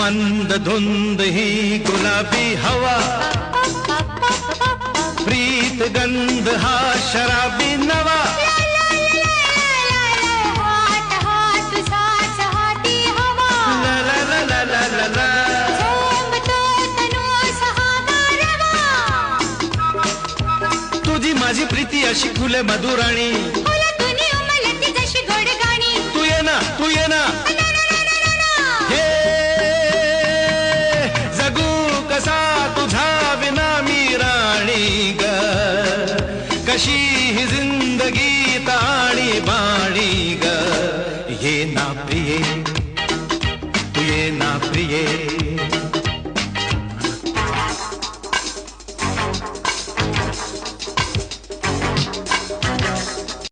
मंद धुंद ही गुलाबी हवा, प्रीत गंध हा शराबी नवा। तुझी माझी प्रीती अशी फुले मधुराणी,